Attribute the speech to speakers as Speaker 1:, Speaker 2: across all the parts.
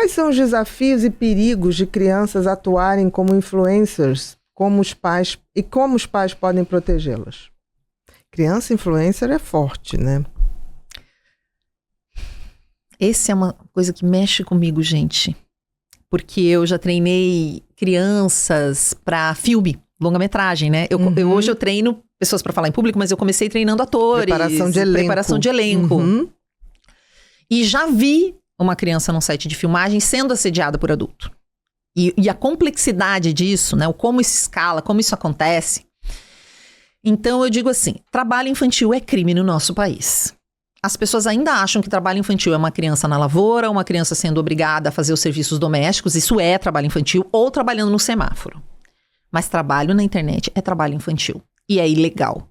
Speaker 1: Quais são os desafios e perigos de crianças atuarem como influencers, como os pais podem protegê-las? Criança influencer é forte, né?
Speaker 2: Essa é uma coisa que mexe comigo, gente. Porque eu já treinei crianças para filme, longa-metragem, né? Hoje eu treino pessoas para falar em público, mas eu comecei treinando atores. Preparação de elenco. E já vi uma criança num set de filmagem sendo assediada por adulto. E a complexidade disso, né? O como isso escala, como isso acontece. Então eu digo assim, trabalho infantil é crime no nosso país. As pessoas ainda acham que trabalho infantil é uma criança na lavoura, uma criança sendo obrigada a fazer os serviços domésticos, isso é trabalho infantil, ou trabalhando no semáforo. Mas trabalho na internet é trabalho infantil. E é ilegal.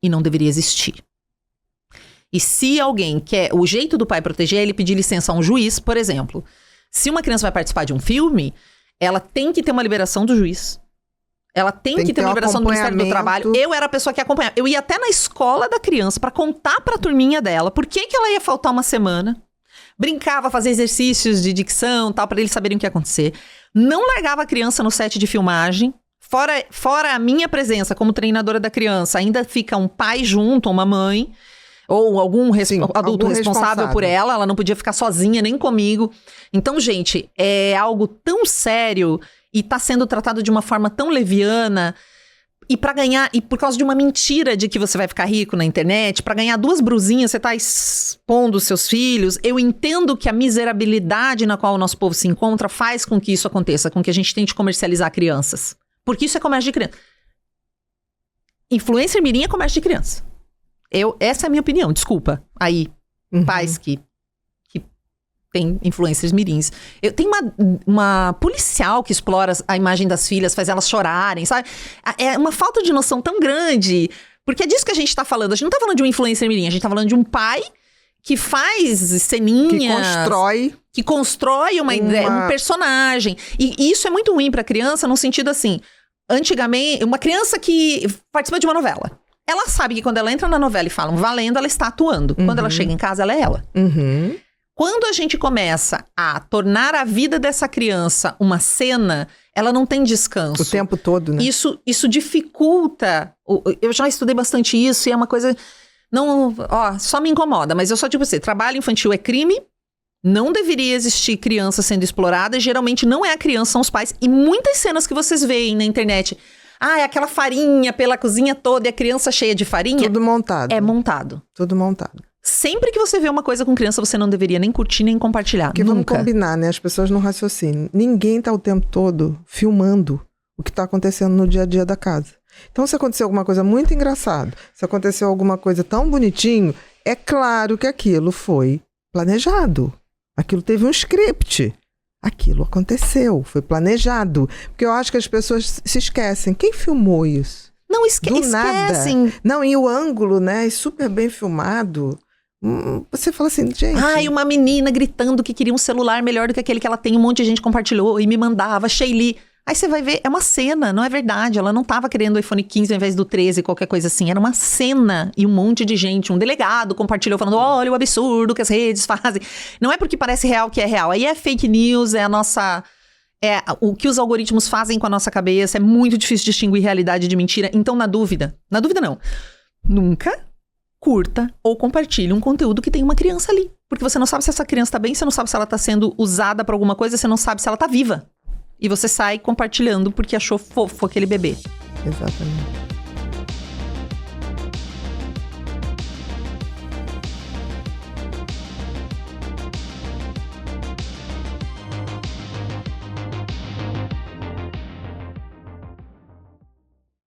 Speaker 2: E não deveria existir. E se alguém quer... O jeito do pai proteger é ele pedir licença a um juiz, por exemplo. Se uma criança vai participar de um filme, ela tem que ter uma liberação do juiz. Ela tem que ter uma liberação do Ministério do Trabalho. Eu era a pessoa que acompanhava. Eu ia até na escola da criança pra contar pra turminha dela por que ela ia faltar uma semana. Brincava, fazia exercícios de dicção, tal, pra eles saberem o que ia acontecer. Não largava a criança no set de filmagem. Fora a minha presença como treinadora da criança, ainda fica um pai junto, uma mãe, ou algum adulto responsável por ela não podia ficar sozinha, nem comigo. Então, gente, é algo tão sério e tá sendo tratado de uma forma tão leviana. E pra ganhar, e por causa de uma mentira de que você vai ficar rico na internet, pra ganhar 2 brusinhas, você tá expondo os seus filhos. Eu entendo que a miserabilidade na qual o nosso povo se encontra faz com que isso aconteça, com que a gente tente comercializar crianças. Porque isso é comércio de criança. Influencer mirim é comércio de criança. Essa é a minha opinião, desculpa. Aí, pais que tem influencers mirins. Tem uma policial que explora a imagem das filhas, faz elas chorarem, sabe? É uma falta de noção tão grande. Porque é disso que a gente tá falando. A gente não tá falando de um influencer mirim, a gente tá falando de um pai que faz ceninhas... Que constrói uma ideia, um personagem. E isso é muito ruim pra criança, no sentido assim... Antigamente, uma criança que participa de uma novela... Ela sabe que quando ela entra na novela e falam valendo, ela está atuando. Quando ela chega em casa, ela é ela. Quando a gente começa a tornar a vida dessa criança uma cena, ela não tem descanso.
Speaker 1: O tempo todo, né?
Speaker 2: Isso dificulta. Eu já estudei bastante isso e é uma coisa... só me incomoda. Mas eu só digo assim, trabalho infantil é crime. Não deveria existir criança sendo explorada. E geralmente não é a criança, são os pais. E muitas cenas que vocês veem na internet... é aquela farinha pela cozinha toda e a criança cheia de farinha.
Speaker 1: Tudo montado.
Speaker 2: É montado.
Speaker 1: Tudo montado.
Speaker 2: Sempre que você vê uma coisa com criança, você não deveria nem curtir, nem compartilhar.
Speaker 1: Porque
Speaker 2: nunca.
Speaker 1: Vamos combinar, né? As pessoas não raciocinam. Ninguém tá o tempo todo filmando o que tá acontecendo no dia a dia da casa. Então, se aconteceu alguma coisa muito engraçada, se aconteceu alguma coisa tão bonitinho, é claro que aquilo foi planejado. Aquilo teve um script. Aquilo aconteceu, foi planejado. Porque eu acho que as pessoas se esquecem. Quem filmou isso?
Speaker 2: Não, esquecem.
Speaker 1: Não, e o ângulo, né? É super bem filmado. Você fala assim, gente...
Speaker 2: uma menina gritando que queria um celular melhor do que aquele que ela tem. Um monte de gente compartilhou e me mandava, Sheili. Aí você vai ver, é uma cena, não é verdade. Ela não estava querendo o iPhone 15 ao invés do 13, qualquer coisa assim. Era uma cena e um monte de gente, um delegado compartilhou falando, olha o absurdo que as redes fazem. Não é porque parece real que é real. Aí é fake news, é a nossa... o que os algoritmos fazem com a nossa cabeça. É muito difícil distinguir realidade de mentira. Então, na dúvida não. Nunca curta ou compartilhe um conteúdo que tem uma criança ali. Porque você não sabe se essa criança tá bem, você não sabe se ela tá sendo usada pra alguma coisa, você não sabe se ela tá viva. E você sai compartilhando porque achou fofo aquele bebê.
Speaker 1: Exatamente.